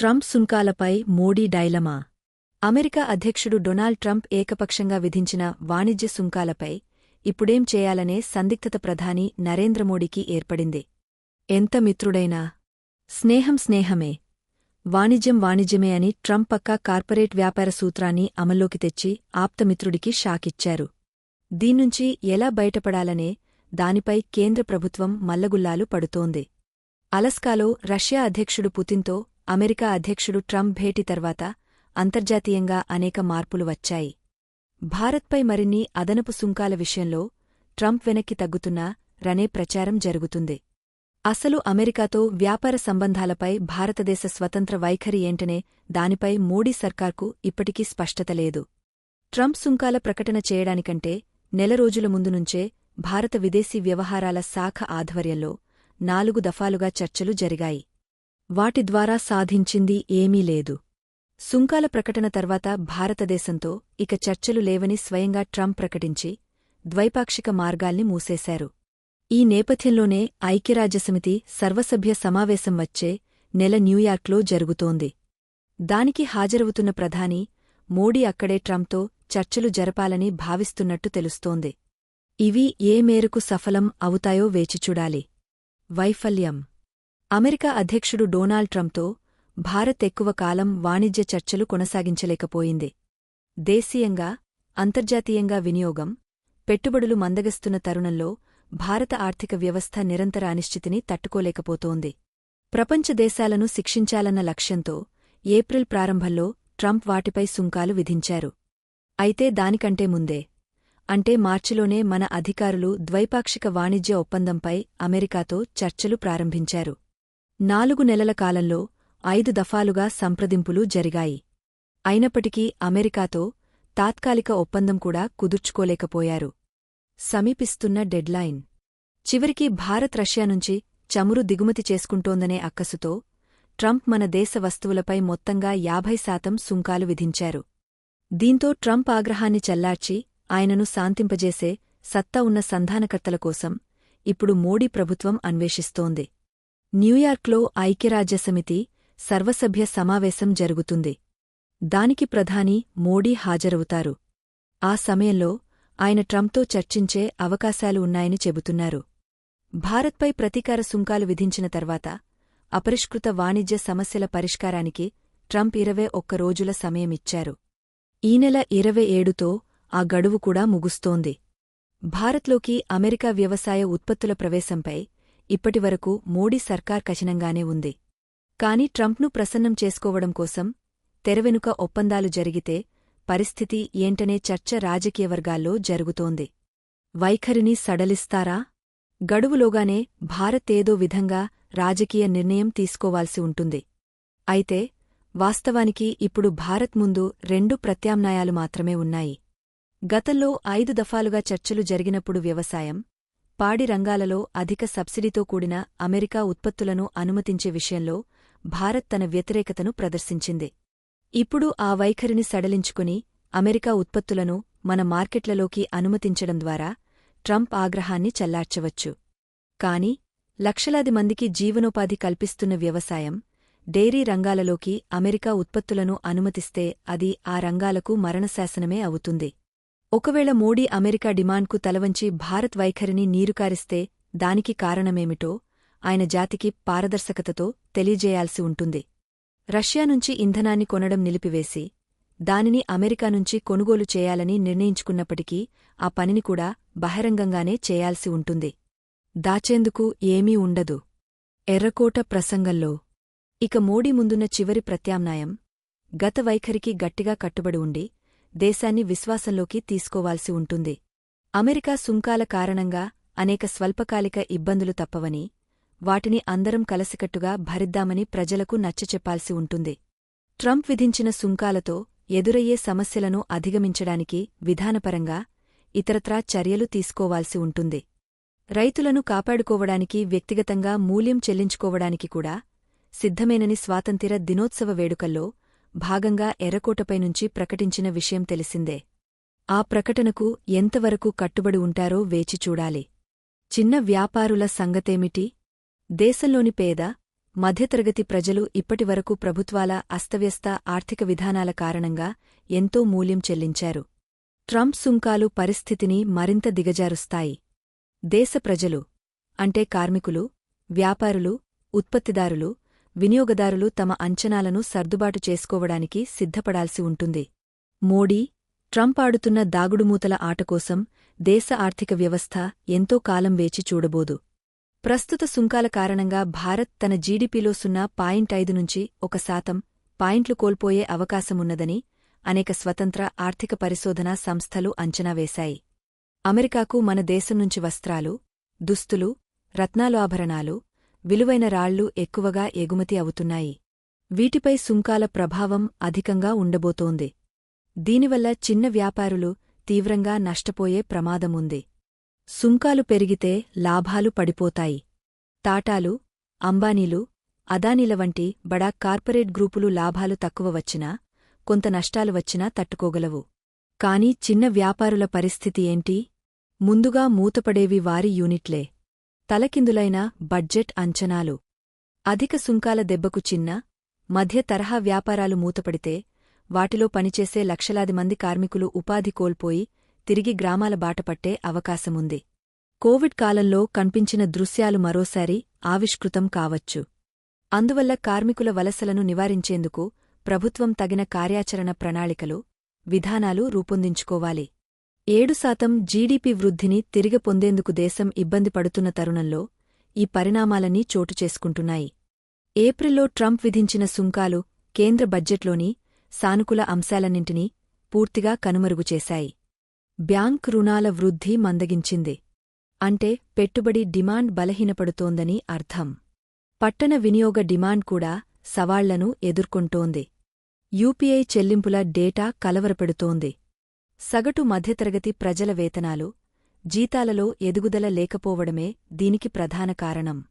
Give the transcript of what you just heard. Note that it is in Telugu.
ట్రంప్ సుంకాలపై మోడీ డైలమా. అమెరికా అధ్యక్షుడు డొనాల్డ్ ట్రంప్ ఏకపక్షంగా విధించిన వాణిజ్య సుంకాలపై ఇప్పుడేం చేయాలనే సందిగ్ధత ప్రధాని నరేంద్రమోడీకి ఏర్పడింది. ఎంత మిత్రుడైనా స్నేహం స్నేహమే, వాణిజ్యం వాణిజ్యమే అని ట్రంప్ పక్కా కార్పొరేట్ వ్యాపార సూత్రాన్ని అమల్లోకి తెచ్చి ఆప్తమిత్రుడికి షాకిచ్చారు. దీన్నుంచి ఎలా బయటపడాలనే దానిపై కేంద్ర ప్రభుత్వం మల్లగుల్లాలు పడుతోంది. అలస్కాలో రష్యా అధ్యక్షుడు పుతిన్తో అమెరికా అధ్యక్షుడు ట్రంప్ భేటీ తర్వాత అంతర్జాతీయంగా అనేక మార్పులు వచ్చాయి. భారత్పై మరిన్ని అదనపు సుంకాల విషయంలో ట్రంప్ వెనక్కి తగ్గుతున్నారనే ప్రచారం జరుగుతుంది. అసలు అమెరికాతో వ్యాపార సంబంధాలపై భారతదేశ స్వతంత్ర వైఖరి ఏంటనే దానిపై మోడీ సర్కార్కు ఇప్పటికీ స్పష్టత లేదు. ట్రంప్ సుంకాల ప్రకటన చేయడానికంటే నెల రోజుల ముందు నుంచే భారత విదేశీ వ్యవహారాల శాఖ ఆధ్వర్యంలో 4 దఫాలుగా చర్చలు జరిగాయి. వాటి ద్వారా సాధించింది ఏమీ లేదు. సుంకాల ప్రకటన తర్వాత భారతదేశంతో ఇక చర్చలు లేవని స్వయంగా ట్రంప్ ప్రకటించి ద్వైపాక్షిక మార్గాల్ని మూసేశారు. ఈ నేపథ్యంలోనే ఐక్యరాజ్యసమితి సర్వసభ్య సమావేశం వచ్చే నెల న్యూయార్క్లో జరుగుతోంది. దానికి హాజరవుతున్న ప్రధాని మోడీ అక్కడే ట్రంప్తో చర్చలు జరపాలని భావిస్తున్నట్టు తెలుస్తోంది. ఇవి ఏ మేరకు సఫలం అవుతాయో వేచిచూడాలి. వైఫల్యం. అమెరికా అధ్యక్షుడు డొనాల్డ్ ట్రంప్తో భారత్ ఎక్కువ కాలం వాణిజ్య చర్చలు కొనసాగించలేకపోయింది. దేశీయంగా, అంతర్జాతీయంగా వినియోగం, పెట్టుబడులు మందగిస్తున్న తరుణంలో భారత ఆర్థిక వ్యవస్థ నిరంతర అనిశ్చితిని తట్టుకోలేకపోతోంది. ప్రపంచ దేశాలను శిక్షించాలన్న లక్ష్యంతో ఏప్రిల్ ప్రారంభంలో ట్రంప్ వాటిపై సుంకాలు విధించారు. అయితే దానికంటే ముందే, అంటే మార్చిలోనే మన అధికారులు ద్వైపాక్షిక వాణిజ్య ఒప్పందంపై అమెరికాతో చర్చలు ప్రారంభించారు. 4 నెలల కాలంలో 5 దఫాలుగా సంప్రదింపులు జరిగాయి. అయినప్పటికీ అమెరికాతో తాత్కాలిక ఒప్పందం కూడా కుదుర్చుకోలేకపోయారు. సమీపిస్తున్న డెడ్లైన్. చివరికి భారత్ రష్యా నుంచి చమురు దిగుమతి చేసుకుంటోందనే అక్కసుతో ట్రంప్ మన దేశ వస్తువులపై మొత్తంగా 50% సుంకాలు విధించారు. దీంతో ట్రంప్ ఆగ్రహాన్ని చల్లార్చి ఆయనను శాంతింపజేసే సత్తా ఉన్న సంధానకర్తల కోసం ఇప్పుడు మోడీ ప్రభుత్వం అన్వేషిస్తోంది. న్యూయార్క్లో ఐక్యరాజ్యసమితి సర్వసభ్య సమావేశం జరుగుతుంది. దానికి ప్రధాని మోడీ హాజరవుతారు. ఆ సమయంలో ఆయన ట్రంప్తో చర్చించే అవకాశాలు ఉన్నాయని చెబుతున్నారు. భారత్పై ప్రతీకార సుంకాలు విధించిన తర్వాత అపరిష్కృత వాణిజ్య సమస్యల పరిష్కారానికి ట్రంప్ 21 రోజుల సమయమిచ్చారు. ఈ నెల 27తో ఆ గడువు కూడా ముగుస్తోంది. భారత్లోకి అమెరికా వ్యవసాయ ఉత్పత్తుల ప్రవేశంపై ఇప్పటివరకు మోడీ సర్కార్ కఠినంగానే ఉంది. కాని ట్రంప్ను ప్రసన్నం చేసుకోవడం కోసం తెరవెనుక ఒప్పందాలు జరిగితే పరిస్థితి ఏంటనే చర్చ రాజకీయ వర్గాల్లో జరుగుతోంది. వైఖరిని సడలిస్తారా? గడువులోగానే భారత్ ఏదో విధంగా రాజకీయ నిర్ణయం తీసుకోవాల్సి ఉంటుంది. అయితే వాస్తవానికి ఇప్పుడు భారత్ ముందు 2 ప్రత్యామ్నాయాలు మాత్రమే ఉన్నాయి. గతంలో 5 దఫాలుగా చర్చలు జరిగినప్పుడు వ్యవసాయం, పాడి రంగాలలో అధిక సబ్సిడీతో కూడిన అమెరికా ఉత్పత్తులను అనుమతించే విషయంలో భారత్ తన వ్యతిరేకతను ప్రదర్శించింది. ఇప్పుడు ఆ వైఖరిని సడలించుకుని అమెరికా ఉత్పత్తులను మన మార్కెట్లలోకి అనుమతించడం ద్వారా ట్రంప్ ఆగ్రహాన్ని చల్లార్చవచ్చు. కాని లక్షలాది మందికి జీవనోపాధి కల్పిస్తున్న వ్యవసాయం, డైరీ రంగాలలోకి అమెరికా ఉత్పత్తులను అనుమతిస్తే అది ఆ రంగాలకు మరణశాసనమే అవుతుంది. ఒకవేళ మోడీ అమెరికా డిమాండ్కు తలవంచి భారత్ వైఖరిని నీరుకారిస్తే దానికి కారణమేమిటో ఆయన జాతికి పారదర్శకతతో తెలియజేయాల్సి ఉంటుంది. రష్యా నుంచి ఇంధనాన్ని కొనడం నిలిపివేసి దానిని అమెరికా నుంచి కొనుగోలు చేయాలని నిర్ణయించుకున్నప్పటికీ ఆ పనిని కూడా బహిరంగంగానే చేయాల్సి ఉంటుంది. దాచేందుకు ఏమీ ఉండదు. ఎర్రకోట ప్రసంగంలో ఇక మోడీ ముందున్న చివరి ప్రత్యామ్నాయం గత వైఖరికి గట్టిగా కట్టుబడి ఉండి దేశాన్ని విశ్వాసంలోకి తీసుకోవాల్సి ఉంటుంది. అమెరికా సుంకాల కారణంగా అనేక స్వల్పకాలిక ఇబ్బందులు తప్పవని, వాటిని అందరం కలసికట్టుగా భరిద్దామని ప్రజలకు నచ్చచెప్పాల్సి ఉంటుంది. ట్రంప్ విధించిన సుంకాలతో ఎదురయ్యే సమస్యలను అధిగమించడానికి విధానపరంగా ఇతరత్రా చర్యలు తీసుకోవాల్సి ఉంటుంది. రైతులను కాపాడుకోవడానికి వ్యక్తిగతంగా మూల్యం చెల్లించుకోవడానికి కూడా సిద్ధమేనని స్వాతంత్ర్య దినోత్సవ వేడుకల్లో భాగంగా ఎర్రకోటపై నుంచి ప్రకటించిన విషయం తెలిసిందే. ఆ ప్రకటనకు ఎంతవరకు కట్టుబడి ఉంటారో వేచిచూడాలి. చిన్న వ్యాపారుల సంగతేమిటి? దేశంలోని పేద, మధ్యతరగతి ప్రజలు ఇప్పటివరకు ప్రభుత్వాల అస్తవ్యస్త ఆర్థిక విధానాల కారణంగా ఎంతో మూల్యం చెల్లించారు. ట్రంప్ సుంకాలు పరిస్థితిని మరింత దిగజారుస్తాయి. దేశ ప్రజలు అంటే కార్మికులు, వ్యాపారులు, ఉత్పత్తిదారులు, వినియోగదారులు తమ అంచనాలను సర్దుబాటు చేసుకోవడానికి సిద్ధపడాల్సి ఉంటుంది. మోడీ, ట్రంప్ ఆడుతున్న దాగుడుమూతల ఆటకోసం దేశ ఆర్థిక వ్యవస్థ ఎంతో కాలం వేచి చూడబోదు. ప్రస్తుత సుంకాల కారణంగా భారత్ తన జీడీపీలో 0.5 నుంచి 1% పాయింట్లు కోల్పోయే అవకాశమున్నదని అనేక స్వతంత్ర ఆర్థిక పరిశోధనా సంస్థలు అంచనా వేశాయి. అమెరికాకు మన దేశం నుంచి వస్త్రాలు, దుస్తులు, రత్నాలు, విలువైన రాళ్లు ఎక్కువగా ఎగుమతి అవుతున్నాయి. వీటిపై సుంకాల ప్రభావం అధికంగా ఉండబోతోంది. దీనివల్ల చిన్న వ్యాపారులు తీవ్రంగా నష్టపోయే ప్రమాదముంది. సుంకాలు పెరిగితే లాభాలు పడిపోతాయి. టాటాలు, అంబానీలు, అదానీల వంటి బడా కార్పొరేట్ గ్రూపులు లాభాలు తక్కువ వచ్చినా, కొంత నష్టాలు వచ్చినా తట్టుకోగలవు. కాని చిన్న వ్యాపారుల పరిస్థితి ఏంటి? ముందుగా మూతపడేవి వారి యూనిట్లే. తలకిందులైన బడ్జెట్ అంచనాలు. అధిక సుంకాల దెబ్బకు చిన్న, మధ్య తరహా వ్యాపారాలు మూతపడితే వాటిలో పనిచేసే లక్షలాది మంది కార్మికులు ఉపాధి కోల్పోయి తిరిగి గ్రామాల బాటపట్టే అవకాశముంది. కోవిడ్ కాలంలో కనిపించిన దృశ్యాలు మరోసారి ఆవిష్కృతం కావచ్చు. అందువల్ల కార్మికుల వలసలను నివారించేందుకు ప్రభుత్వం తగిన కార్యాచరణ ప్రణాళికలు, విధానాలు రూపొందించుకోవాలి. 7% జీడీపీ వృద్ధిని తిరిగి పొందేందుకు దేశం ఇబ్బంది పడుతున్న తరుణంలో ఈ పరిణామాలన్నీ చోటుచేసుకుంటున్నాయి. ఏప్రిల్లో ట్రంప్ విధించిన సుంకాలు కేంద్ర బడ్జెట్లోని సానుకూల అంశాలన్నింటినీ పూర్తిగా కనుమరుగుచేశాయి. బ్యాంక్ రుణాల వృద్ధి మందగించింది. అంటే పెట్టుబడి డిమాండ్ బలహీనపడుతోందని అర్థం. పట్టణ వినియోగ డిమాండ్ కూడా సవాళ్లను ఎదుర్కొంటోంది. యూపీఐ చెల్లింపుల డేటా కలవరపెడుతోంది. సగటు మధ్యతరగతి ప్రజల వేతనాలు, జీతాలలో ఎదుగుదల లేకపోవడమే దీనికి ప్రధాన కారణం.